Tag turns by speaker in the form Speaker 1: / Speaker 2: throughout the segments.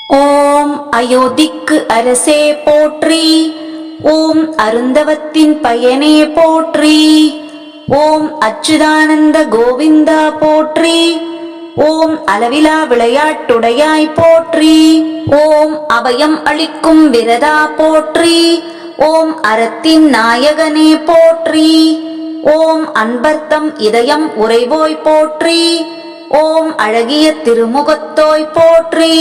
Speaker 1: ஓம் அயோத்திக்கு அரசே போற்றி. ஓம் அருந்தவத்தின் பயனே போற்றி. ஓம் அச்சுதானந்த கோவிந்தா போற்றி. ஓம் அளவிலா விளையாட்டுடையாய் போற்றி. ஓம் அபயம் அளிக்கும் விரதா போற்றி. ஓம் அறத்தின் நாயகனே போற்றி. ஓம் அன்பர்த்தம் இதயம் உறைவோய் போற்றி. ஓம் அழகிய திருமுகத்தோய் போற்றி.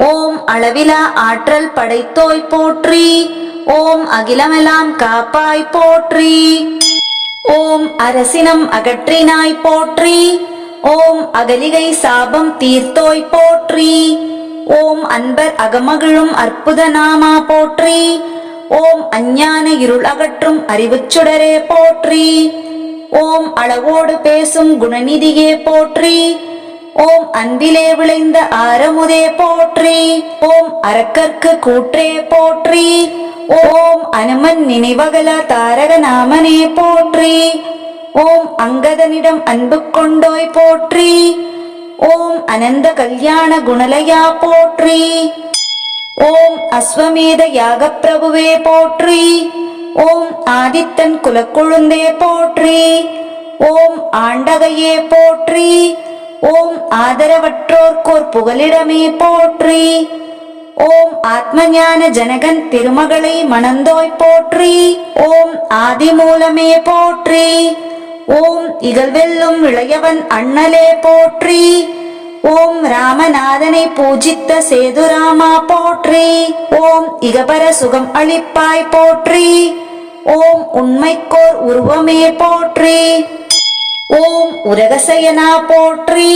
Speaker 1: ஓம் அளவிலா ஆற்றல் படைத்தோய் போற்றி. ஓம் அகிலமெல்லாம் காப்பாய் போற்றி. ஓம் அரசினம் அகற்றினாய் போற்றி. ஓம் அகலிகை சாபம் தீர்த்தோய் போற்றி. ஓம் அன்பர் அகமகிழும் அற்புத நாமா போற்றி. ஓம் அஞ்ஞான இருள் அகற்றும் அறிவுச் சுடரே போற்றி. ஓம் அளவோடு பேசும் குணநிதியே போற்றி. ஓம் அன்பிலே விளைந்த ஆரமுதே போற்றி. ஓம் அரக்கற்கு கூற்றே போற்றி. ஓம் அனுமன் நினைவகல தாரக நாமனே போற்றி. ஓம் அங்கதனிடம் அன்பு கொண்டோய் போற்றி. ஓம் அனந்த கல்யாண குணலயா போற்றி. ஓம் அஸ்வமேத யாக பிரபுவே போற்றி. ஓம் ஆதித்தன் குலக்குழுந்தே போற்றி. ஓம் ஆண்டகையே போற்றி. ஓம் ஆதரவற்றோர்க்கோர் புகலிடமே போற்றி. ஓம் ஆத்மஞான ஜனகன் திருமகளை மணந்தோய் போற்றி. ஓம் ஆதிமூலமே போற்றி. ஓம் இகழ்வெல்லும் இளையவன் அண்ணலே போற்றி. ஓம் ராமநாதனை பூஜித்த சேதுராமா போற்றி. ஓம் இகபர சுகம் அளிப்பாய் போற்றி. ஓம் உண்மைக்கோர் உருவமே போற்றி. ஓம் உலகசயனா போற்றி.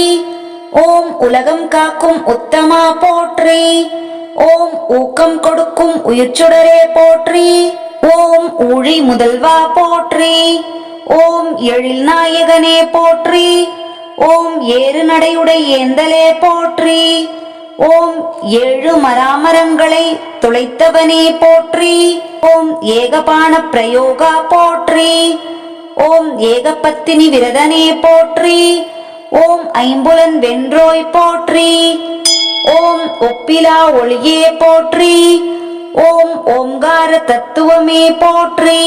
Speaker 1: ஓம் உலகம் காக்கும் உத்தமா போற்றி. ஓம் ஊக்கம் கொடுக்கும் உயிர்ச்சுடரே போற்றி. ஓம் ஊழி முதல்வா போற்றி. ஓம் எழில் நாயகனே போற்றி. ஓம் ஏறு நடையுடை ஏந்தலே போற்றி. ஓம் ஏழு மராமரங்களை துளைத்தவனே போற்றி. ஓம் ஏகபான பிரயோகா போற்றி. ஓம் ஏகபத்தினி விரதனே போற்றி. ஓம் ஐம்புலன் வென்றோய் போற்றி. ஓம் ஒப்பிலா ஒளியே போற்றி. ஓம் ஓம்கார தத்துவமே போற்றி.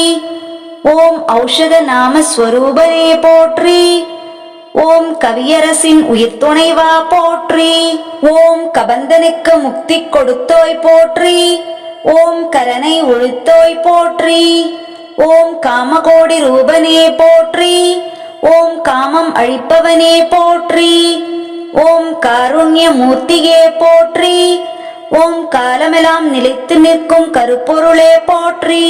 Speaker 1: ஓம் ஔஷத நாம ஸ்வரூபனே போற்றி. ஓம் கவியரசின் உயிர் துணைவா போற்றி. ஓம் கபந்தனுக்கு முக்தி கொடுத்தோய் போற்றி. ஓம் கரனை ஒழித்தோய் போற்றி. ஓம் காமகோடி ரூபனே போற்றி. ஓம் காமம் அழிப்பவனே போற்றி. ஓம் காருண்ய மூர்த்தியே போற்றி. ஓம் காலமெல்லாம் நிலைத்து நிற்கும் கருப்பொருளே போற்றி.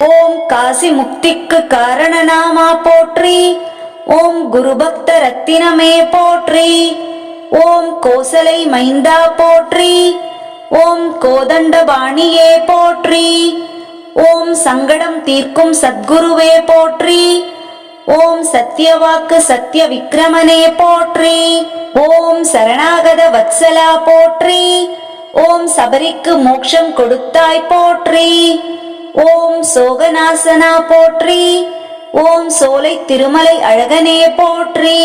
Speaker 1: ஓம் காசி முக்திக்கு காரணநாமா போற்றி. ஓம் குருபக்த ரத்தினமே போற்றி. ஓம் கோசலை மைந்தா போற்றி. ஓம் கோதண்டபாணியே போற்றி. ஓம் சங்கடம் தீர்க்கும் சத்குருவே போற்றி. ஓம் சத்யவாக்கு சத்ய விக்ரமனே போற்றி. ஓம் சரணாகத வத்சலா போற்றி. ஓம் சபரிக்கு மோட்சம் கொடுத்தாய் போற்றி. ஓம் சோகநாசனா போற்றி. ஓம் சோலை திருமலை அழகனே போற்றி.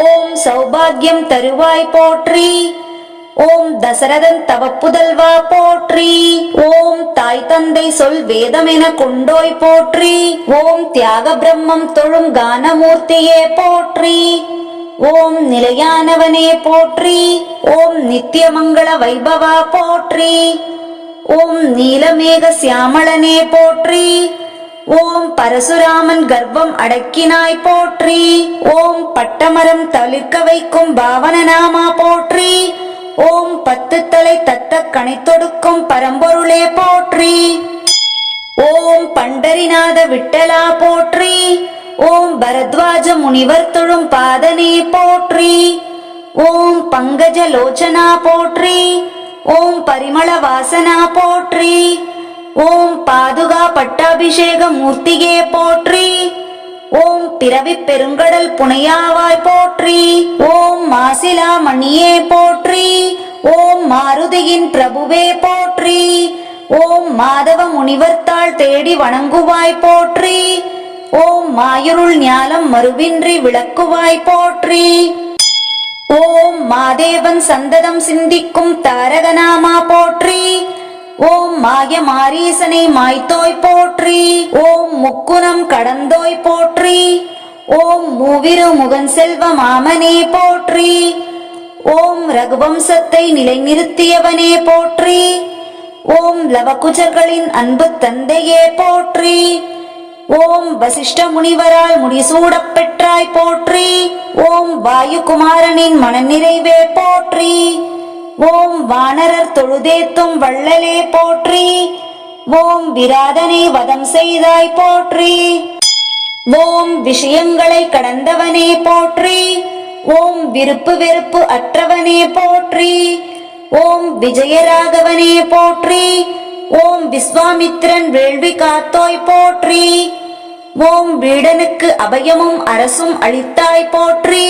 Speaker 1: ஓம் சௌபாகியம் தருவாய் போற்றி. ஓம் தசரதன் தவப்புதல்வா போற்றி. ஓம் தாய் தந்தை சொல் வேதம் என கொண்டோய் போற்றி. ஓம் தியாக பிரம்மம் தொழும் கானமூர்த்தியே போற்றி. ஓம் நிலையானவனே போற்றி. ஓம் நித்தியமங்கள வைபவா போற்றி. ஓம் நீலமேக சியாமளனே போற்றி. ஓம் பரசுராமன் கர்ப்பம் அடக்கினாய் போற்றி. ஓம் பட்டமரம் தளிர்க்க வைக்கும் பாவனநாமா போற்றி. ஓம் 10 தலை தத்த கணைத்தொடுக்கும் பரம்பொருளே போற்றி. ஓம் பண்டரிநாத விட்டலா போற்றி. ஓம் பரத்வாஜ முனிவர் தொழும் பாதனே போற்றி. ஓம் பங்கஜ லோச்சனா போற்றி. ஓம் பரிமள வாசனா போற்றி. ஓம் பாதுகா பட்டாபிஷேக மூர்த்தியே போற்றி. ஓம் பிறவி பெருங்கடல் புனையாவாய் போற்றி. ஓம் மாசிலா மணியே போற்றி. ஓம் மாருதியின் பிரபுவே போற்றி. ஓம் மாதவ முனிவர்த்தாள் தேடி வணங்குவாய் போற்றி. ஓம் மாயுருள் ஞாலம் மறுவின்றி விளக்குவாய் போற்றி. ஓம் மாதேவன் சந்ததம் சிந்திக்கும் தாரகநாமா போற்றி. ஓம் மாய மாரீசனை மாய்த்தோய் போற்றி. ஓம் முக்குணம் கடந்தோய் போற்றி. ஓம் மூவிரு முகன் செல்வ மாமனே போற்றி. ஓம் ரகுவம்சத்தை நிலைநிறுத்தியவனே போற்றி. ஓம் லவகுஜர்களின் அன்பு தந்தையே போற்றி. ஓம் வசிஷ்ட முனிவரால் முடிசூடப் பெற்றாய் போற்றி. ஓம் வாயுகுமாரனின் மனநிறைவே போற்றி. ஓம் வானரர் தொழுதேத்தும் வள்ளலே போற்றி. ஓம் விராதனை வதம் செய்தாய் போற்றி. ஓம் விஷயங்களை கடந்தவனே போற்றி. ஓம் விருப்பு வெறுப்பு அற்றவனே போற்றி. ஓம் விஜயராகவனே போற்றி. ஓம் விஸ்வாமித்ரன் வேள்வி காத்தோய் போற்றி. ஓம் வீடனுக்கு அபயமும் அரசும் அளித்தாய் போற்றி.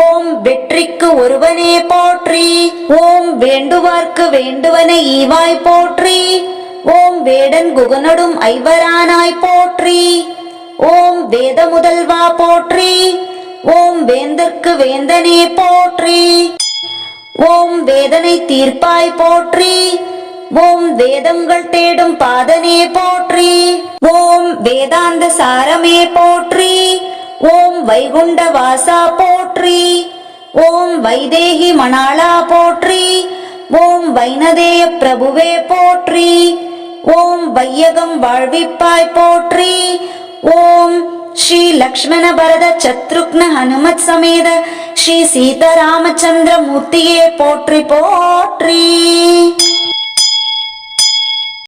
Speaker 1: ஓம் வெற்றிக்கு ஒருவனே போற்றி. ஓம் வேண்டுவார்க்கு வேண்டுவன ஈவாய் போற்றி. ஓம் வேடன் குகனொடும் ஐவரானாய் போற்றி. ஓம் வேத முதல்வா போற்றி. ஓம் வேந்தற்கு வேந்தனே போற்றி. ஓம் வேதனை தீர்ப்பாய் போற்றி. ஓம் வேதங்கள் தேடும் பாதனே போற்றி. ஓம் வேதாந்த சாரமே போற்றி. ஓம் வைகுண்ட வாசா போற்றி. ஓம் வைதேகி மணாளா போற்றி. ஓம் வைனதேய பிரபுவே போற்றி. ஓம் வையகம் வாழ்விப்பாய் போற்றி. ஓம் ஸ்ரீ லக்ஷ்மண பரத சத்ருக்ன ஹனுமத் சமேத ஸ்ரீ சீதாராமச்சந்திர மூர்த்தியே போற்றி போற்றி.